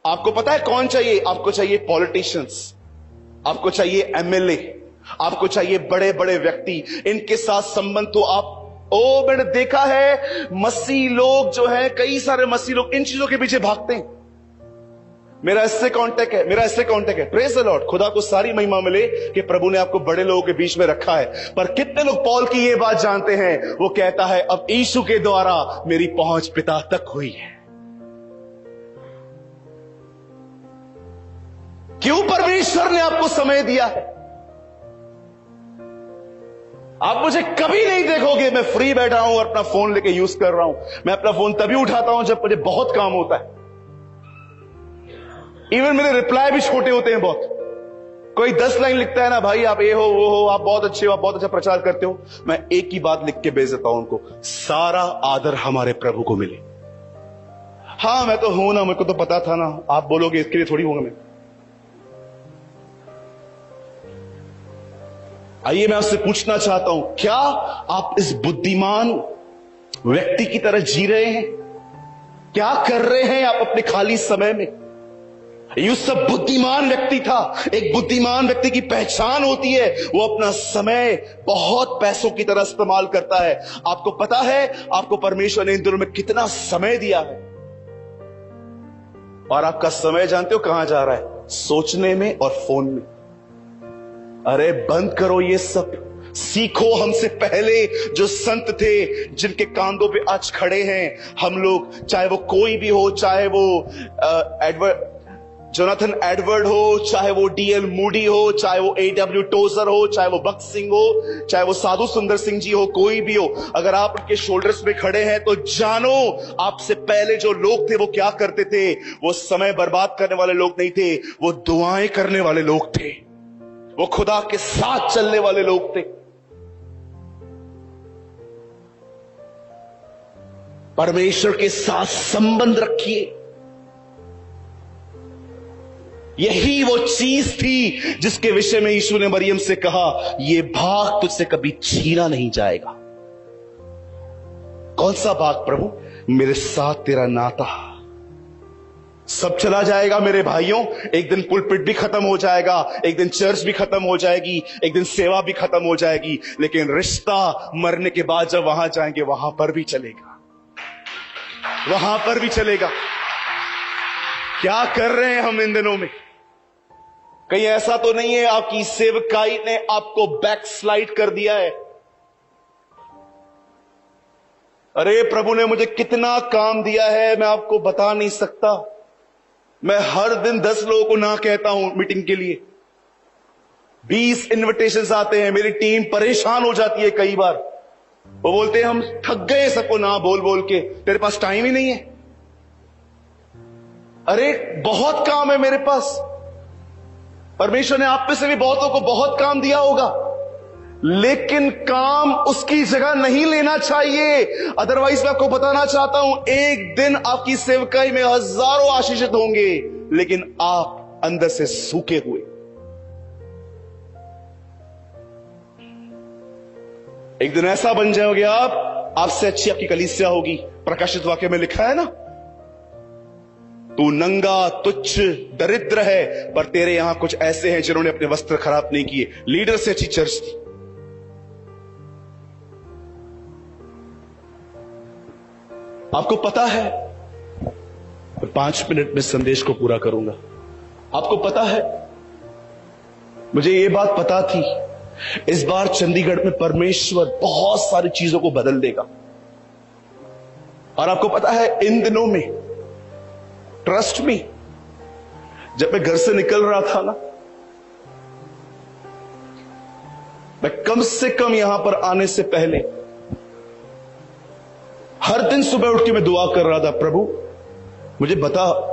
आपको पता है कौन चाहिए? आपको चाहिए पॉलिटिशियंस, आपको चाहिए एमएलए, आपको चाहिए बड़े बड़े व्यक्ति। इनके साथ संबंध तो आप मैंने देखा है मसीह लोग जो है, कई सारे मसीह लोग इन चीजों के पीछे भागते हैं। मेरा इससे कांटेक्ट है, मेरा इससे कांटेक्ट है। प्रेज द लॉर्ड, खुदा को सारी महिमा मिले कि प्रभु ने आपको बड़े लोगों के बीच में रखा है। पर कितने लोग पौल की ये बात जानते हैं? वो कहता है अब यीशु के द्वारा मेरी पहुंच पिता तक हुई है। क्यों परमेश्वर ने आपको समय दिया है? आप मुझे कभी नहीं देखोगे मैं फ्री बैठा हूं और अपना फोन लेके यूज कर रहा हूं। मैं अपना फोन तभी उठाता हूं जब मुझे बहुत काम होता है। इवन मेरे रिप्लाई भी छोटे होते हैं बहुत। कोई 10 लाइन लिखता है ना, भाई आप ये हो वो हो, आप बहुत अच्छे हो, आप बहुत अच्छा प्रचार करते हो, मैं एक ही बात लिख के भेज देता हूं उनको, सारा आदर हमारे प्रभु को मिले। हाँ मैं तो हूं ना, मेरे को तो पता था ना, आप बोलोगे इसके लिए थोड़ी होगा मैं। आइए मैं आपसे पूछना चाहता हूं, क्या आप इस बुद्धिमान व्यक्ति की तरह जी रहे हैं? क्या कर रहे हैं आप अपने खाली समय में? यूसुफ बुद्धिमान व्यक्ति था। एक बुद्धिमान व्यक्ति की पहचान होती है वो अपना समय बहुत पैसों की तरह इस्तेमाल करता है। आपको पता है आपको परमेश्वर ने इन दिनों में कितना समय दिया है, और आपका समय जानते हो कहां जा रहा है? सोचने में और फोन में। अरे बंद करो ये सब, सीखो हमसे पहले जो संत थे, जिनके कांधों पे आज खड़े हैं हम लोग, चाहे वो कोई भी हो, चाहे वो जोनाथन एडवर्ड हो, चाहे वो डीएल मूडी हो, चाहे वो एडब्ल्यू टोजर हो, चाहे वो भक्त सिंह हो, चाहे वो साधु सुंदर सिंह जी हो, कोई भी हो, अगर आप उनके शोल्डर्स पे खड़े हैं तो जानो आपसे पहले जो लोग थे वो क्या करते थे। वो समय बर्बाद करने वाले लोग नहीं थे, वो दुआएं करने वाले लोग थे, वो खुदा के साथ चलने वाले लोग थे। परमेश्वर के साथ संबंध रखिए। यही वो चीज थी जिसके विषय में यीशु ने मरियम से कहा, ये भाग तुझसे कभी छीना नहीं जाएगा। कौन सा भाग प्रभु? मेरे साथ तेरा नाता। सब चला जाएगा मेरे भाइयों, एक दिन पुलपिट भी खत्म हो जाएगा, एक दिन चर्च भी खत्म हो जाएगी, एक दिन सेवा भी खत्म हो जाएगी, लेकिन रिश्ता मरने के बाद जब वहां जाएंगे वहां पर भी चलेगा, वहां पर भी चलेगा। क्या कर रहे हैं हम इन दिनों में? कहीं ऐसा तो नहीं है आपकी सेवकाई ने आपको बैकस्लाइड कर दिया है? अरे प्रभु ने मुझे कितना काम दिया है मैं आपको बता नहीं सकता। मैं हर दिन 10 लोगों को ना कहता हूं मीटिंग के लिए, 20 इनविटेशंस आते हैं, मेरी टीम परेशान हो जाती है कई बार। वो बोलते हैं हम थक गए सबको ना बोल बोल के, तेरे पास टाइम ही नहीं है। अरे बहुत काम है मेरे पास। परमेश्वर ने आप में से भी बहुतों को बहुत काम दिया होगा, लेकिन काम उसकी जगह नहीं लेना चाहिए। अदरवाइज मैं आपको बताना चाहता हूं, एक दिन आपकी सेवकाई में हजारों आशीषित होंगे, लेकिन आप अंदर से सूखे हुए। एक दिन ऐसा बन जाओगे आप, आपसे अच्छी आपकी कलीसिया होगी। प्रकाशित वाक्य में लिखा है ना, तू नंगा तुच्छ दरिद्र है, पर तेरे यहां कुछ ऐसे हैं जिन्होंने अपने वस्त्र खराब नहीं किए। लीडर से अच्छी चर्च थी। आपको पता है, 5 मिनट में संदेश को पूरा करूंगा। आपको पता है, मुझे यह बात पता थी इस बार चंडीगढ़ में परमेश्वर बहुत सारी चीजों को बदल देगा। और आपको पता है इन दिनों में, ट्रस्ट मी, जब मैं घर से निकल रहा था ना, मैं कम से कम यहां पर आने से पहले हर दिन सुबह उठ के मैं दुआ कर रहा था, प्रभु मुझे बता,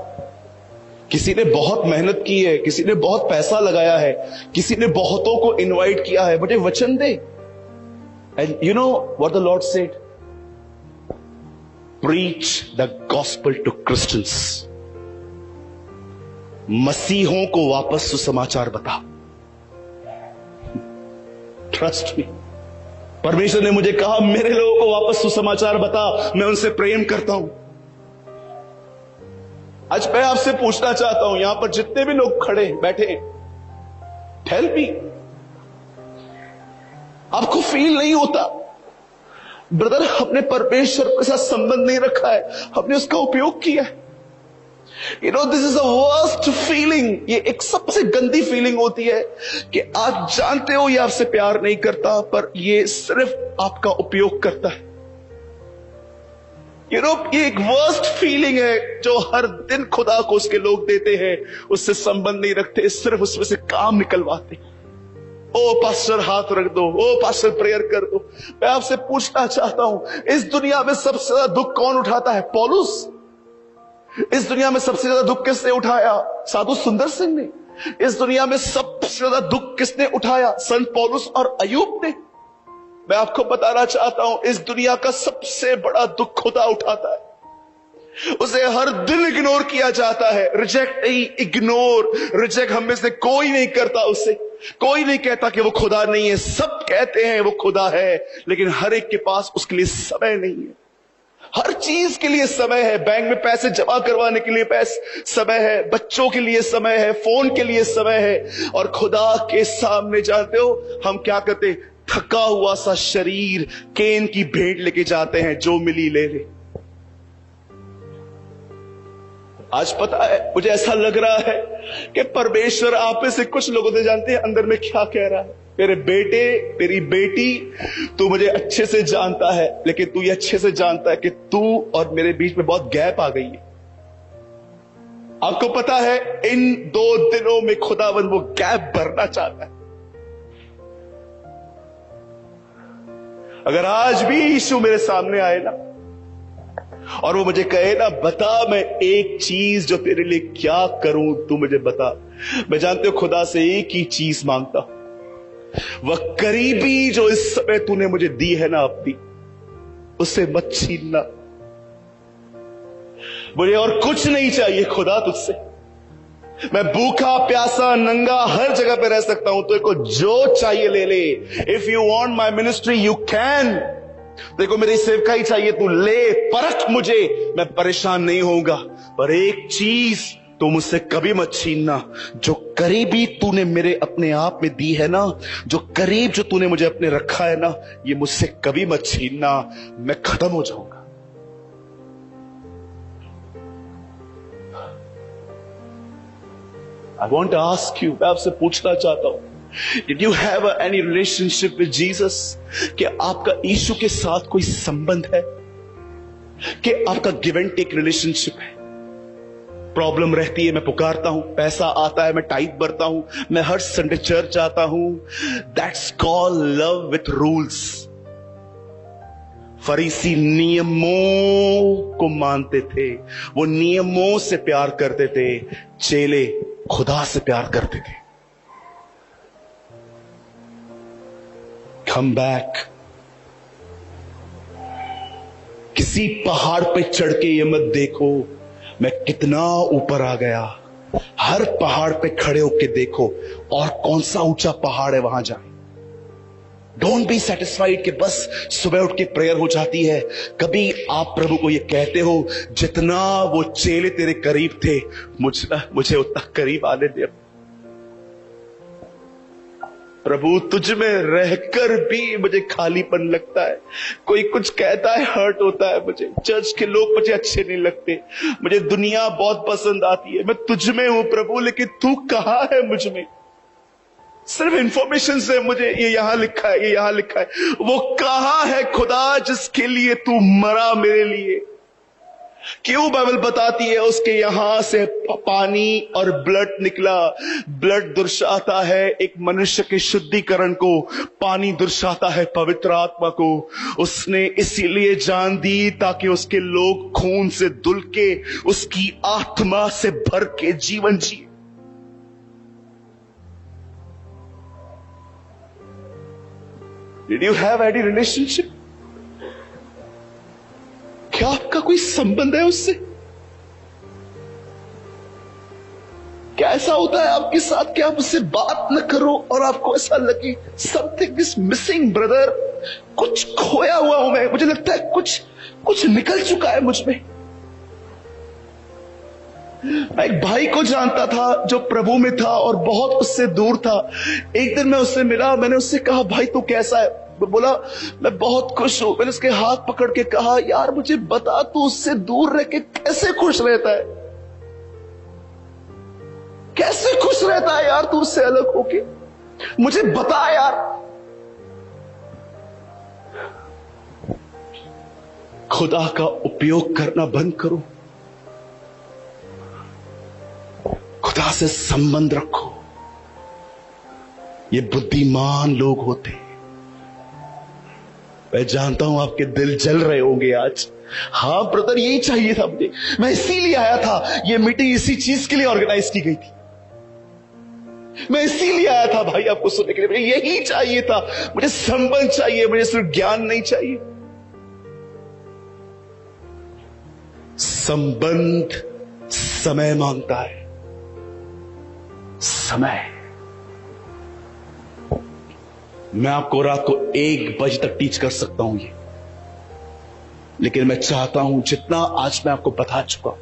किसी ने बहुत मेहनत की है, किसी ने बहुत पैसा लगाया है, किसी ने बहुतों को इनवाइट किया है, मुझे वचन दे। And you know what the lord said? Preach the gospel to Christians. मसीहों को वापस सुसमाचार बता। ट्रस्ट मी, परमेश्वर ने मुझे कहा मेरे लोगों को वापस सुसमाचार बता, मैं उनसे प्रेम करता हूं। आज मैं आपसे पूछना चाहता हूं, यहां पर जितने भी लोग खड़े बैठे, हेल्प मी, आपको फील नहीं होता ब्रदर हमने परमेश्वर के साथ संबंध नहीं रखा है, हमने उसका उपयोग किया है? You know this is a worst feeling. ये एक सबसे गंदी फीलिंग होती है कि आप जानते हो ये आपसे प्यार नहीं करता, पर ये सिर्फ आपका उपयोग करता है। यू नो ये एक वर्स्ट फीलिंग है जो हर दिन खुदा को उसके लोग देते हैं, उससे संबंध नहीं रखते, सिर्फ उसमें से काम निकलवाते। ओ पास्टर हाथ रख दो, ओ पास्टर प्रेयर कर दो। मैं आपसे पूछना चाहता हूं, इस दुनिया में सबसे ज्यादा दुख कौन उठाता है? पौलुस। इस दुनिया में सबसे ज्यादा दुख किसने उठाया? साधु सुंदर सिंह ने। इस दुनिया में सबसे ज्यादा दुख किसने उठाया? संत पौलुस और अयूब ने। मैं आपको बताना चाहता हूं, इस दुनिया का सबसे बड़ा दुख खुदा उठाता है। उसे हर दिन इग्नोर किया जाता है। रिजेक्ट नहीं, इग्नोर। रिजेक्ट हम में से कोई नहीं करता उसे। कोई नहीं कहता कि वो खुदा नहीं है, सब कहते हैं वो खुदा है, लेकिन हर एक के पास उसके लिए समय नहीं है। हर चीज के लिए समय है। बैंक में पैसे जमा करवाने के लिए समय है, बच्चों के लिए समय है, फोन के लिए समय है। और खुदा के सामने जानते हो हम क्या करते? थका हुआ सा शरीर केन की भेंट लेके जाते हैं, जो मिली ले ले। आज पता है मुझे ऐसा लग रहा है कि परमेश्वर आप में से कुछ लोगों से जानते हैं अंदर में क्या कह रहा है। मेरे बेटे, तेरी बेटी, तू मुझे अच्छे से जानता है, लेकिन तू ये अच्छे से जानता है कि तू और मेरे बीच में बहुत गैप आ गई है। आपको पता है इन 2 दिनों में खुदावंद वो गैप भरना चाहता है। अगर आज भी यीशु मेरे सामने आए ना और वो मुझे कहे ना, बता मैं एक चीज जो तेरे लिए क्या करूं, तू मुझे बता। मैं जानते हो खुदा से एक ही चीज मांगता हूं, वह करीबी जो इस समय तूने मुझे दी है ना अपनी, उसे मत छीनना। मुझे और कुछ नहीं चाहिए खुदा तुझसे। मैं भूखा प्यासा नंगा हर जगह पे रह सकता हूं, तेरे को जो चाहिए ले ले। If you want my ministry you can. देखो मेरी सेवकाई चाहिए, तू ले, परख मुझे, मैं परेशान नहीं होऊंगा। पर एक चीज तो मुझसे कभी मत छीनना, जो करीबी तूने मेरे अपने आप में दी है ना, जो करीब जो तूने मुझे अपने रखा है ना, ये मुझसे कभी मत छीनना, मैं खत्म हो जाऊंगा। I want to ask you, मैं आपसे पूछना चाहता हूं, Did you have any relationship with Jesus? क्या आपका यीशु के साथ कोई संबंध है? कि आपका गिव एंड टेक रिलेशनशिप है? प्रॉब्लम रहती है, मैं पुकारता हूं, पैसा आता है, मैं टाइट भरता हूं, मैं हर संडे चर्च आता हूं। That's called love with rules. फरीसी नियमों को मानते थे, वो नियमों से प्यार करते थे। चेले खुदा से प्यार करते थे। Come back. किसी पहाड़ पे चढ़ के ये मत देखो मैं कितना ऊपर आ गया। हर पहाड़ पे खड़े होके देखो और कौन सा ऊंचा पहाड़ है वहां जाए। डोंट बी सेटिस्फाइड कि बस सुबह उठ के प्रेयर हो जाती है। कभी आप प्रभु को ये कहते हो, जितना वो चेले तेरे करीब थे, मुझे उतना करीब आने दे। प्रभु तुझ में रहकर भी मुझे खालीपन लगता है। कोई कुछ कहता है, हर्ट होता है मुझे। चर्च के लोग मुझे अच्छे नहीं लगते, मुझे दुनिया बहुत पसंद आती है। मैं तुझ में हूं प्रभु, लेकिन तू कहां है मुझ में? सिर्फ इंफॉर्मेशन से मुझे ये यहां लिखा है, ये यहां लिखा है। वो कहां है खुदा जिसके लिए तू मरा मेरे लिए? क्यों बाइबल बताती है उसके यहां से पानी और ब्लड निकला। ब्लड दर्शाता है एक मनुष्य के शुद्धिकरण को, पानी दर्शाता है पवित्र आत्मा को। उसने इसीलिए जान दी ताकि उसके लोग खून से धुल के उसकी आत्मा से भर के जीवन जिए। Did you have any relationship? क्या आपका कोई संबंध है उससे? क्या ऐसा होता है आपके साथ कि आप उससे बात न करो और आपको ऐसा लगे समथिंग इज मिसिंग ब्रदर, कुछ खोया हुआ हूं मैं, मुझे लगता है कुछ निकल चुका है मुझ में। मैं एक भाई को जानता था जो प्रभु में था और बहुत उससे दूर था। एक दिन मैं उससे मिला, मैंने उससे कहा भाई तू कैसा है? बोला मैं बहुत खुश हूं। मैंने उसके हाथ पकड़ के कहा यार मुझे बता तू उससे दूर रह के कैसे खुश रहता है? कैसे खुश रहता है यार तू उससे अलग होके? मुझे बता यार। खुदा का उपयोग करना बंद करो, खुदा से संबंध रखो। ये बुद्धिमान लोग होते हैं। मैं जानता हूं आपके दिल जल रहे होंगे आज। हाँ ब्रदर यही चाहिए था मुझे, मैं इसीलिए आया था। ये मीटिंग इसी चीज के लिए ऑर्गेनाइज की गई थी। मैं इसीलिए आया था भाई आपको सुनने के लिए। मुझे यही चाहिए था, मुझे संबंध चाहिए, मुझे सिर्फ ज्ञान नहीं चाहिए। संबंध समय मांगता है, समय। मैं आपको रात को 1 बजे तक टीच कर सकता हूं ये, लेकिन मैं चाहता हूं जितना आज मैं आपको बता चुका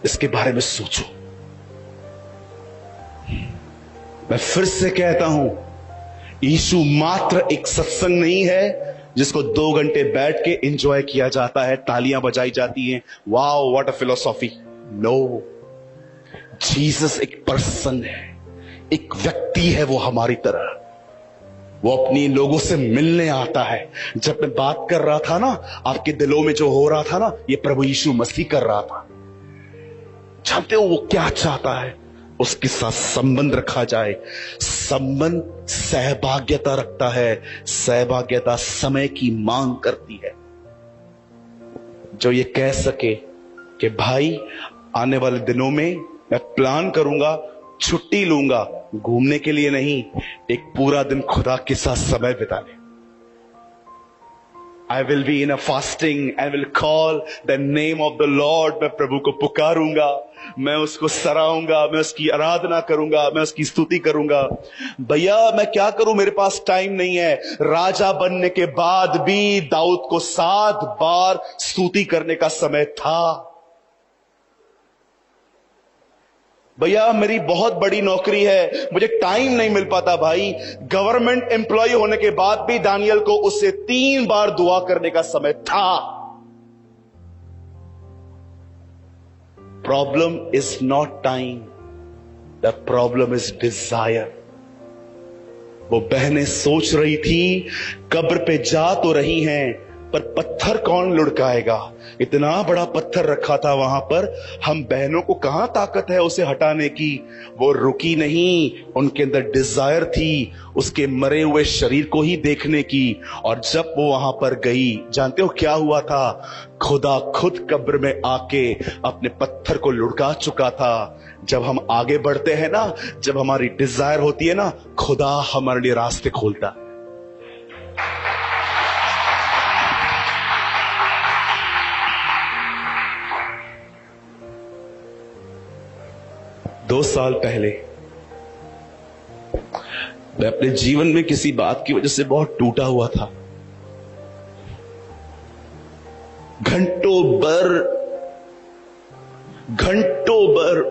इसके बारे में सोचो। मैं फिर से कहता हूं, यीशु मात्र एक सत्संग नहीं है जिसको 2 घंटे बैठ के एंजॉय किया जाता है, तालियां बजाई जाती हैं, wow what a philosophy. No, Jesus एक पर्सन है, एक व्यक्ति है वो हमारी तरह। वो अपनी लोगों से मिलने आता है। जब मैं बात कर रहा था ना, आपके दिलों में जो हो रहा था ना, ये प्रभु यीशु मसीह कर रहा था। जानते हो वो क्या चाहता है? उसके साथ संबंध रखा जाए। संबंध सहभाग्यता रखता है, सहभाग्यता समय की मांग करती है। जो ये कह सके कि भाई आने वाले दिनों में मैं प्लान करूंगा, छुट्टी लूंगा, घूमने के लिए नहीं, एक पूरा दिन खुदा के साथ समय बिताने। I will be in a fasting, I will call the name of the Lord। मैं प्रभु को पुकारूंगा, मैं उसको सराहूंगा, मैं उसकी आराधना करूंगा, मैं उसकी स्तुति करूंगा। भैया मैं क्या करूं, मेरे पास टाइम नहीं है। राजा बनने के बाद भी दाऊद को 7 बार स्तुति करने का समय था। भैया मेरी बहुत बड़ी नौकरी है, मुझे टाइम नहीं मिल पाता। भाई गवर्नमेंट एम्प्लॉय होने के बाद भी दानियल को उससे 3 बार दुआ करने का समय था। Problem is not time, the problem is desire. वो बहनें सोच रही थी कब्र पे जा तो रही हैं, पर पत्थर कौन लुढ़काएगा? इतना बड़ा पत्थर रखा था वहां पर, हम बहनों को कहां ताकत है उसे हटाने की। वो रुकी नहीं, उनके अंदर डिजायर थी उसके मरे हुए शरीर को ही देखने की। और जब वो वहां पर गई, जानते हो क्या हुआ था? खुदा खुद कब्र में आके अपने पत्थर को लुढ़का चुका था। जब हम आगे बढ़ते हैं ना, जब हमारी डिजायर होती है ना, खुदा हमारे लिए रास्ते खोलता है। 2 साल पहले मैं अपने जीवन में किसी बात की वजह से बहुत टूटा हुआ था। घंटों भर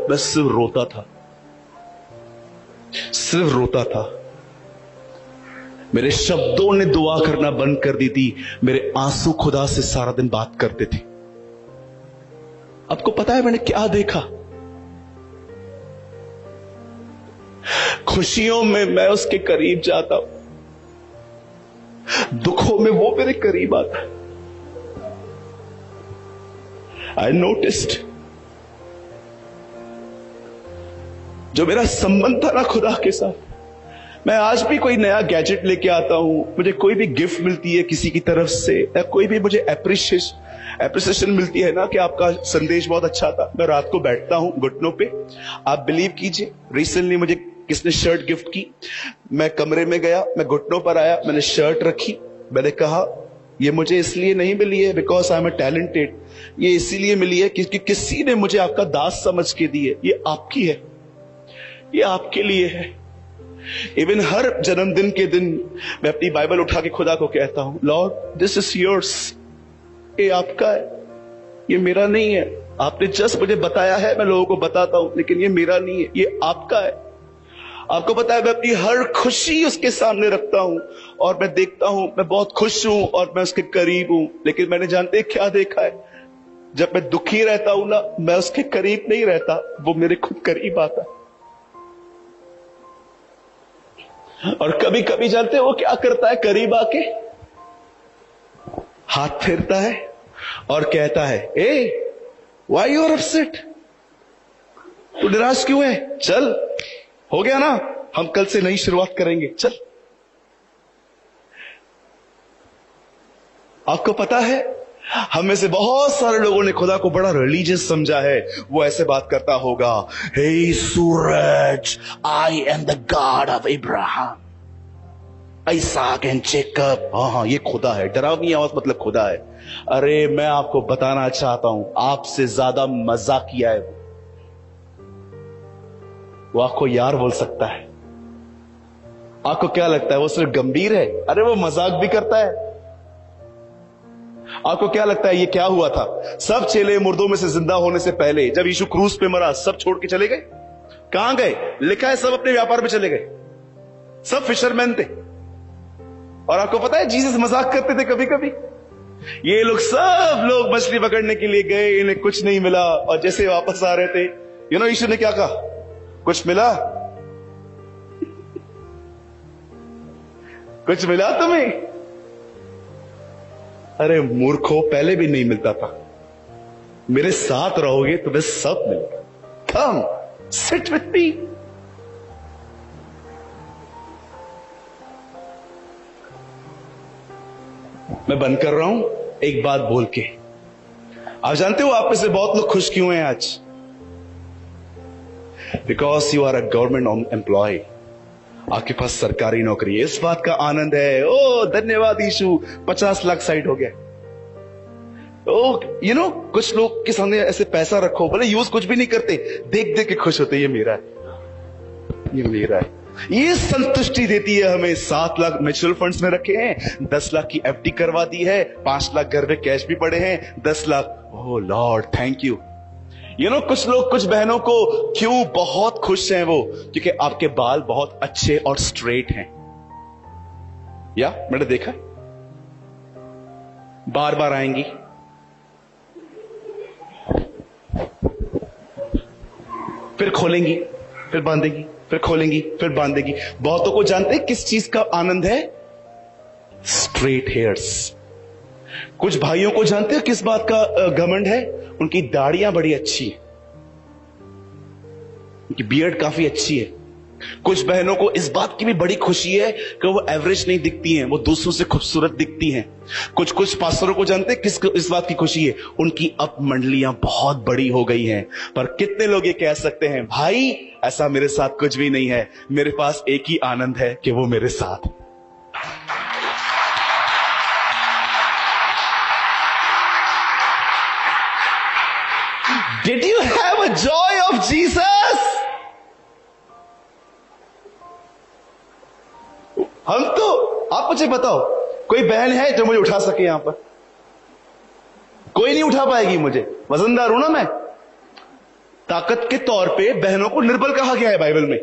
मैं सिर्फ रोता था, सिर्फ रोता था। मेरे शब्दों ने दुआ करना बंद कर दी थी, मेरे आंसू खुदा से सारा दिन बात करते थे। आपको पता है मैंने क्या देखा? खुशियों में मैं उसके करीब जाता हूं, दुखों में वो मेरे करीब आता है। आई नोटिस्ड जो मेरा संबंध था ना खुदा के साथ, मैं आज भी कोई नया गैजेट लेके आता हूं, मुझे कोई भी गिफ्ट मिलती है किसी की तरफ से, या कोई भी मुझे एप्रिसिएशन मिलती है ना कि आपका संदेश बहुत अच्छा था, मैं रात को बैठता हूं घुटनों पे। आप बिलीव कीजिए, रिसेंटली मुझे किसने शर्ट गिफ्ट की, मैं कमरे में गया, मैं घुटनों पर आया, मैंने शर्ट रखी, मैंने कहा ये मुझे इसलिए नहीं मिली है बिकॉज आई एम टैलेंटेड, ये इसीलिए मिली है क्योंकि किसी ने मुझे आपका दास समझ के दी है। ये आपकी है, ये आपके लिए है। इवन हर जन्मदिन के दिन मैं अपनी बाइबल उठा के खुदा को कहता हूं, लॉर्ड दिस इज योर्स, ये आपका है, ये मेरा नहीं है। आपने जस्ट मुझे बताया है, मैं लोगों को बताता हूं, लेकिन ये मेरा नहीं है, ये आपका है। आपको पता है मैं अपनी हर खुशी उसके सामने रखता हूं और मैं देखता हूं मैं बहुत खुश हूं और मैं उसके करीब हूं। लेकिन मैंने जानते क्या देखा है, जब मैं दुखी रहता हूं ना, मैं उसके करीब नहीं रहता, वो मेरे खुद करीब आता है। और कभी कभी जानते हो वो क्या करता है, करीब आके हाथ फेरता है और कहता है, ए व्हाई यू आर अपसेट, तू निराश क्यों है, चल हो गया ना, हम कल से नई शुरुआत करेंगे, चल। आपको पता है हम में से बहुत सारे लोगों ने खुदा को बड़ा रिलीजियस समझा है। वो ऐसे बात करता होगा, हे सूरज, I am the God of Ibrahim, Isaac and Jacob. हाँ, ये खुदा है। डरावनी आवाज मतलब खुदा है। अरे मैं आपको बताना चाहता हूं, आपसे ज्यादा मजाकिया है वो आपको यार बोल सकता है। आपको क्या लगता है वो सिर्फ गंभीर है? अरे वो मजाक भी करता है। आपको क्या लगता है ये क्या हुआ था? सब चेले मुर्दों में से जिंदा होने से पहले जब यीशु क्रूस पे मरा, सब छोड़ के चले गए। कहां गए? लिखा है सब अपने व्यापार में चले गए। सब फिशरमैन थे। और आपको पता है जीसस मजाक करते थे कभी कभी। ये लोग सब लोग मछली पकड़ने के लिए गए, इन्हें कुछ नहीं मिला, और जैसे वापस आ रहे थे, यीशु ने क्या कहा? कुछ मिला? कुछ मिला तुम्हें? अरे मूर्खों, पहले भी नहीं मिलता था। मेरे साथ रहोगे तुम्हें सब मिलेगा। Come sit with me. मैं बंद कर रहा हूं एक बात बोल के। आप जानते हो आप में से बहुत लोग खुश क्यों हैं आज? Because you are a government employ. आपके पास सरकारी नौकरी है, इस बात का आनंद है। ओ धन्यवाद यीशु, 50 लाख साइड हो गया। ओ कुछ लोग के सामने ऐसे पैसा रखो, भले यूज कुछ भी नहीं करते, देख देख के खुश होते, ये मेरा है, ये मेरा है। ये संतुष्टि देती है हमें। 7 लाख म्यूचुअल फंड्स में रखे हैं, 10 लाख की एफडी करवा दी है, 5 लाख घर में कैश भी पड़े हैं, 10 lakh. Oh lord thank you. कुछ लोग, कुछ बहनों को क्यों बहुत खुश हैं वो? क्योंकि आपके बाल बहुत अच्छे और स्ट्रेट हैं। या मैंने देखा, बार बार आएंगी। फिर खोलेंगी, फिर बांधेगी, फिर खोलेंगी, फिर बांधेगी। बहुतों को जानते हैं किस चीज का आनंद है? Straight hairs. कुछ भाइयों को जानते हैं किस बात का घमंड है? उनकी दाढ़ियां बड़ी अच्छी है, उनकी बियर्ड काफी अच्छी है। कुछ बहनों को इस बात की भी बड़ी खुशी है कि वो एवरेज नहीं दिखती हैं, वो दूसरों से खूबसूरत दिखती हैं। कुछ पास्टरों को जानते हैं किस इस बात की खुशी है? उनकी अब मंडलियां बहुत बड़ी हो गई हैं। पर कितने लोग ये कह सकते हैं, भाई ऐसा मेरे साथ कुछ भी नहीं है, मेरे पास एक ही आनंद है कि वो मेरे साथ। Did you have a joy of Jesus? हम तो, आप मुझे बताओ, कोई बहन है जो मुझे उठा सके? यहां पर कोई नहीं उठा पाएगी मुझे। वजनदार हूं ना मैं। ताकत के तौर पे बहनों को निर्बल कहा गया है बाइबल में,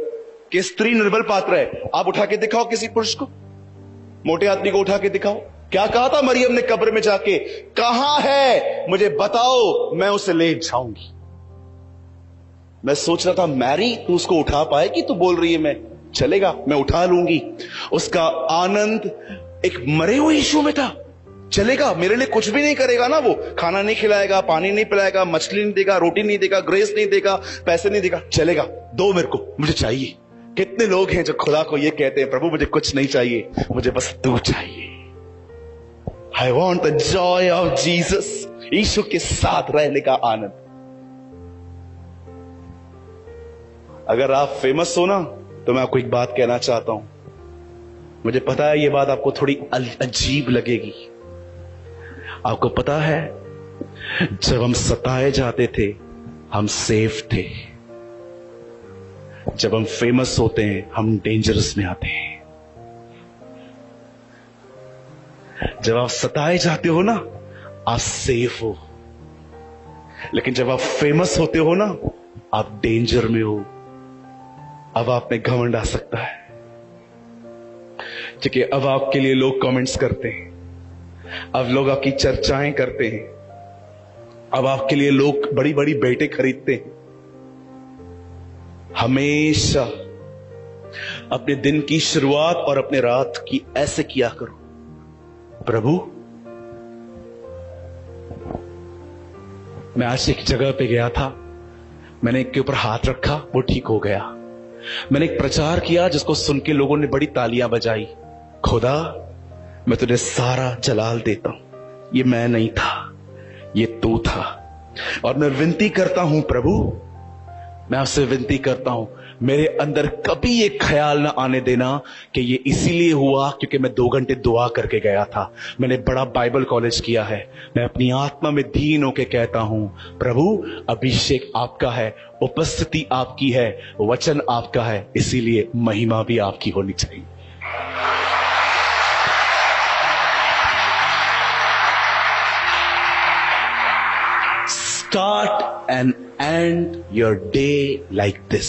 कि स्त्री निर्बल पात्र है। आप उठा के दिखाओ किसी पुरुष को, मोटे आदमी को उठा के दिखाओ। क्या कहा था मरियम ने कब्र में जाके? कहां है मुझे बताओ, मैं उसे ले जाऊंगी। मैं सोच रहा था मैरी तू उसको उठा पाएगी? तू बोल रही है मैं चलेगा, मैं उठा लूंगी। उसका आनंद एक मरे हुए यीशु में था। चलेगा, मेरे लिए कुछ भी नहीं करेगा ना, वो खाना नहीं खिलाएगा, पानी नहीं पिलाएगा, मछली नहीं देगा, रोटी नहीं देगा, ग्रेस नहीं देगा, पैसे नहीं देगा, चलेगा, दो मेरे को, मुझे चाहिए। कितने लोग हैं जो खुदा को ये कहते हैं, प्रभु मुझे कुछ नहीं चाहिए, मुझे बस तू चाहिए। I want the joy of Jesus. Yeshu के साथ रहने का आनंद। अगर आप फेमस हो ना, तो मैं आपको एक बात कहना चाहता हूं। मुझे पता है ये बात आपको थोड़ी अजीब लगेगी। आपको पता है जब हम सताए जाते थे हम सेफ थे, जब हम फेमस होते हैं हम डेंजरस में आते हैं। जब आप सताए जाते हो ना, आप सेफ हो। लेकिन जब आप फेमस होते हो ना, आप डेंजर में हो। अब आप में घमंड आ सकता है, क्योंकि अब आपके लिए लोग कमेंट्स करते हैं, अब लोग आपकी चर्चाएं करते हैं, अब आपके लिए लोग बड़ी बड़ी बेटे खरीदते हैं। हमेशा अपने दिन की शुरुआत और अपने रात की ऐसे किया करो, प्रभु मैं आज एक जगह पे गया था, मैंने एक के ऊपर हाथ रखा, वो ठीक हो गया। मैंने एक प्रचार किया जिसको सुन के लोगों ने बड़ी तालियां बजाई। खुदा मैं तुझे सारा जलाल देता हूं, ये मैं नहीं था, ये तू था। और मैं विनती करता हूं प्रभु, मैं आपसे विनती करता हूं, मेरे अंदर कभी ये ख्याल ना आने देना कि ये इसीलिए हुआ क्योंकि मैं 2 घंटे दुआ करके गया था। मैंने बड़ा बाइबल कॉलेज किया है। मैं अपनी आत्मा में दीन होके कहता हूं, प्रभु अभिषेक आपका है, उपस्थिति आपकी है, वचन आपका है, इसीलिए महिमा भी आपकी होनी चाहिए। Start and end your day like this.